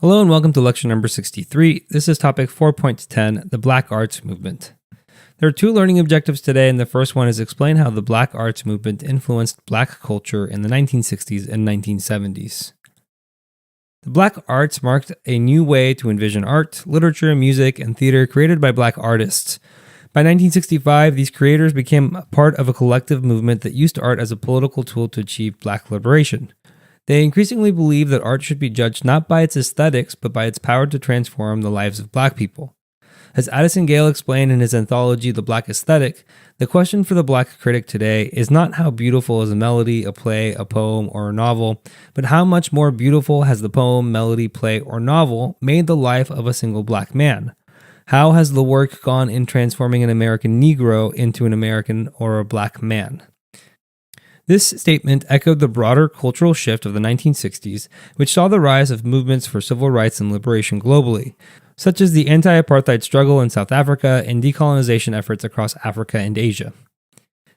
Hello and welcome to lecture number 63. This is topic 4.10, the Black Arts Movement. There are two learning objectives today, and the first one is explain how the Black Arts Movement influenced Black culture in the 1960s and 1970s. The Black Arts marked a new way to envision art, literature, music, and theater created by Black artists. By 1965, these creators became part of a collective movement that used art as a political tool to achieve Black liberation. They increasingly believe that art should be judged not by its aesthetics, but by its power to transform the lives of Black people. As Addison Gale explained in his anthology, The Black Aesthetic, the question for the Black critic today is not how beautiful is a melody, a play, a poem, or a novel, but how much more beautiful has the poem, melody, play, or novel made the life of a single Black man? How has the work gone in transforming an American Negro into an American or a Black man? This statement echoed the broader cultural shift of the 1960s, which saw the rise of movements for civil rights and liberation globally, such as the anti-apartheid struggle in South Africa and decolonization efforts across Africa and Asia.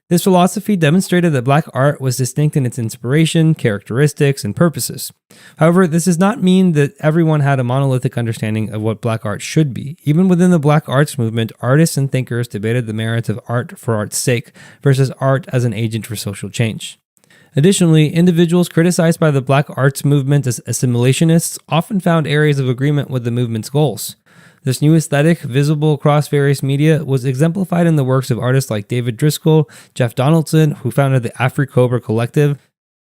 This philosophy demonstrated that Black art was distinct in its inspiration, characteristics, and purposes. However, this does not mean that everyone had a monolithic understanding of what Black art should be. Even within the Black arts movement, artists and thinkers debated the merits of art for art's sake versus art as an agent for social change. Additionally, individuals criticized by the Black arts movement as assimilationists often found areas of agreement with the movement's goals. This new aesthetic, visible across various media, was exemplified in the works of artists like David Driscoll, Jeff Donaldson, who founded the Afri-Cobra Collective,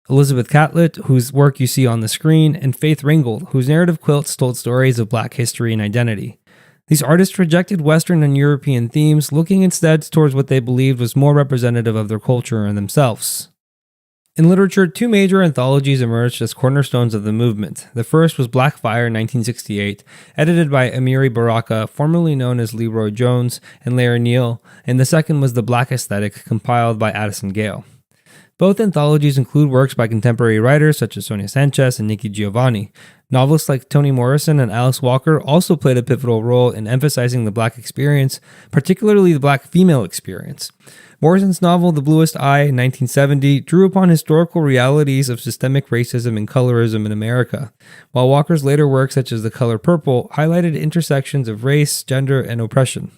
Elizabeth Catlett, whose work you see on the screen, and Faith Ringgold, whose narrative quilts told stories of Black history and identity. These artists rejected Western and European themes, looking instead towards what they believed was more representative of their culture and themselves. In literature, two major anthologies emerged as cornerstones of the movement. The first was Black Fire 1968, edited by Amiri Baraka, formerly known as Leroy Jones, and Larry Neal, and the second was The Black Aesthetic, compiled by Addison Gale. Both anthologies include works by contemporary writers such as Sonia Sanchez and Nikki Giovanni. Novelists like Toni Morrison and Alice Walker also played a pivotal role in emphasizing the Black experience, particularly the Black female experience. Morrison's novel The Bluest Eye in 1970 drew upon historical realities of systemic racism and colorism in America, while Walker's later works such as The Color Purple highlighted intersections of race, gender, and oppression.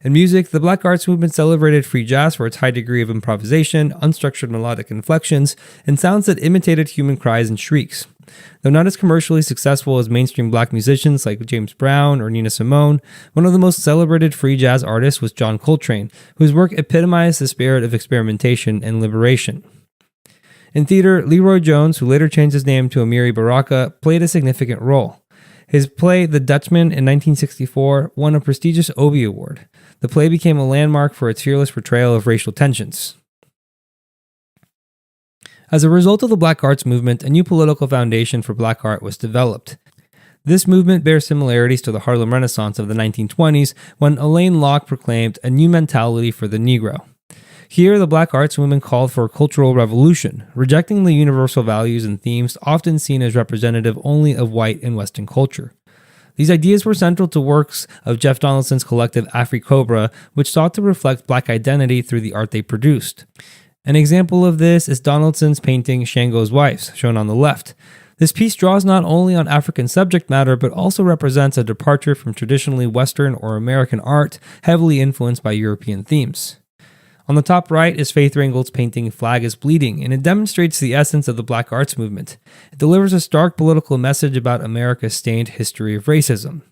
In music, the Black Arts Movement celebrated free jazz for its high degree of improvisation, unstructured melodic inflections, and sounds that imitated human cries and shrieks. Though not as commercially successful as mainstream Black musicians like James Brown or Nina Simone, one of the most celebrated free jazz artists was John Coltrane, whose work epitomized the spirit of experimentation and liberation. In theater, Leroy Jones, who later changed his name to Amiri Baraka, played a significant role. His play, The Dutchman, in 1964, won a prestigious Obie Award. The play became a landmark for its fearless portrayal of racial tensions. As a result of the Black Arts Movement, a new political foundation for Black art was developed. This movement bears similarities to the Harlem Renaissance of the 1920s, when Alain Locke proclaimed a new mentality for the Negro. Here, the Black Arts Movement called for a cultural revolution, rejecting the universal values and themes often seen as representative only of white and Western culture. These ideas were central to works of Jeff Donaldson's collective Afri-Cobra, which sought to reflect Black identity through the art they produced. An example of this is Donaldson's painting Shango's Wives, shown on the left. This piece draws not only on African subject matter, but also represents a departure from traditionally Western or American art, heavily influenced by European themes. On the top right is Faith Ringgold's painting Flag is Bleeding, and it demonstrates the essence of the Black Arts Movement. It delivers a stark political message about America's stained history of racism.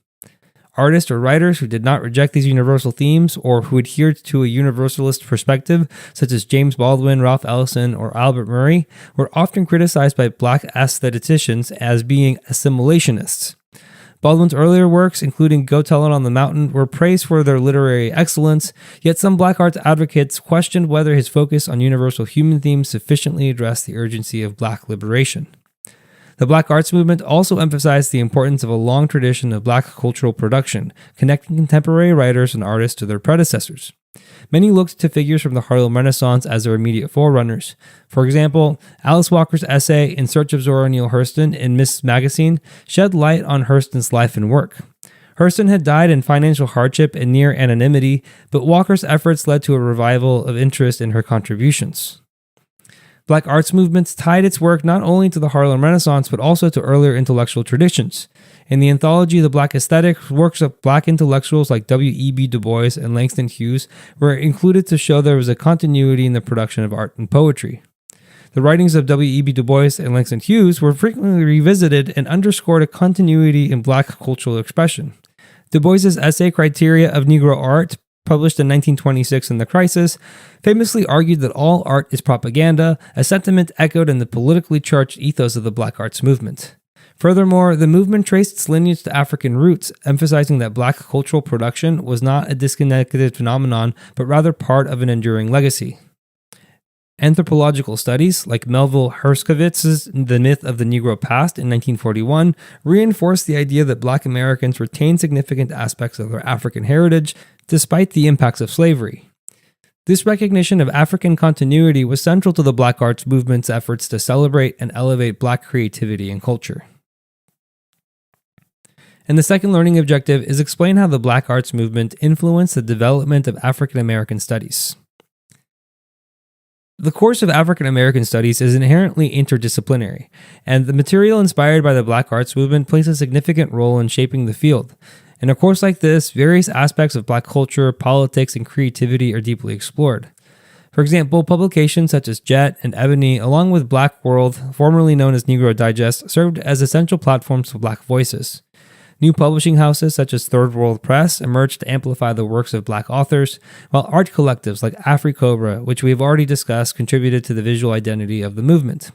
Artists or writers who did not reject these universal themes or who adhered to a universalist perspective, such as James Baldwin, Ralph Ellison, or Albert Murray, were often criticized by Black aestheticians as being assimilationists. Baldwin's earlier works, including Go Tell It on the Mountain, were praised for their literary excellence, yet some Black arts advocates questioned whether his focus on universal human themes sufficiently addressed the urgency of Black liberation. The Black Arts Movement also emphasized the importance of a long tradition of Black cultural production, connecting contemporary writers and artists to their predecessors. Many looked to figures from the Harlem Renaissance as their immediate forerunners. For example, Alice Walker's essay In Search of Zora Neale Hurston in Ms. Magazine shed light on Hurston's life and work. Hurston had died in financial hardship and near anonymity, but Walker's efforts led to a revival of interest in her contributions. Black arts movements tied its work not only to the Harlem Renaissance, but also to earlier intellectual traditions. In the anthology The Black Aesthetic, works of Black intellectuals like W.E.B. Du Bois and Langston Hughes were included to show there was a continuity in the production of art and poetry. The writings of W.E.B. Du Bois and Langston Hughes were frequently revisited and underscored a continuity in Black cultural expression. Du Bois's essay Criteria of Negro Art, published in 1926 in The Crisis, famously argued that all art is propaganda, a sentiment echoed in the politically charged ethos of the Black arts movement. Furthermore, the movement traced its lineage to African roots, emphasizing that Black cultural production was not a disconnected phenomenon, but rather part of an enduring legacy. Anthropological studies, like Melville Herskowitz's The Myth of the Negro Past in 1941, reinforced the idea that Black Americans retained significant aspects of their African heritage despite the impacts of slavery. This recognition of African continuity was central to the Black arts movement's efforts to celebrate and elevate Black creativity and culture. And the second learning objective is explain how the Black arts movement influenced the development of African American studies. The course of African American Studies is inherently interdisciplinary, and the material inspired by the Black arts movement plays a significant role in shaping the field. In a course like this, various aspects of Black culture, politics, and creativity are deeply explored. For example, publications such as Jet and Ebony, along with Black World, formerly known as Negro Digest, served as essential platforms for Black voices. New publishing houses such as Third World Press emerged to amplify the works of Black authors, while art collectives like AfriCobra, which we have already discussed, contributed to the visual identity of the movement.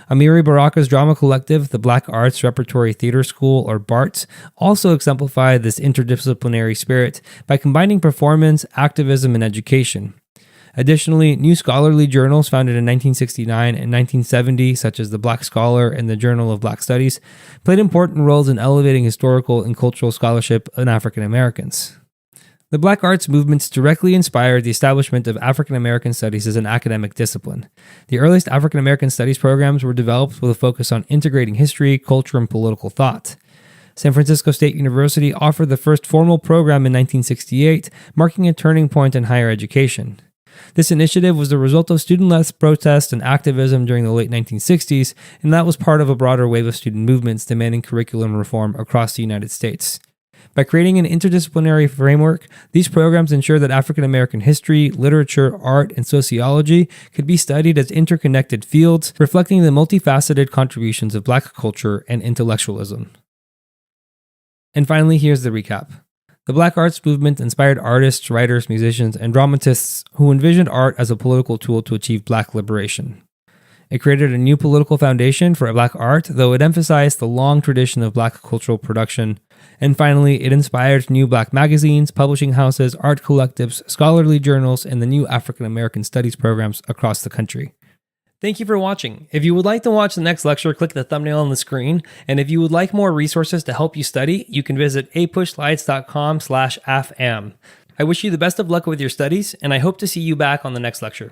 Amiri Baraka's drama collective, the Black Arts Repertory Theater School, or BART, also exemplified this interdisciplinary spirit by combining performance, activism, and education. Additionally, new scholarly journals founded in 1969 and 1970, such as the Black Scholar and the Journal of Black Studies, played important roles in elevating historical and cultural scholarship in African Americans. The Black arts movements directly inspired the establishment of African American studies as an academic discipline. The earliest African American studies programs were developed with a focus on integrating history, culture, and political thought. San Francisco State University offered the first formal program in 1968, marking a turning point in higher education. This initiative was the result of student-led protests and activism during the late 1960s, and that was part of a broader wave of student movements demanding curriculum reform across the United States. By creating an interdisciplinary framework, these programs ensure that African American history, literature, art, and sociology could be studied as interconnected fields, reflecting the multifaceted contributions of Black culture and intellectualism. And finally, here's the recap. The Black arts movement inspired artists, writers, musicians, and dramatists who envisioned art as a political tool to achieve Black liberation. It created a new political foundation for Black art, though it emphasized the long tradition of Black cultural production. And finally, it inspired new Black magazines, publishing houses, art collectives, scholarly journals, and the new African American studies programs across the country. Thank you for watching. If you would like to watch the next lecture, click the thumbnail on the screen. And if you would like more resources to help you study, you can visit apushslides.com/afam. I wish you the best of luck with your studies, and I hope to see you back on the next lecture.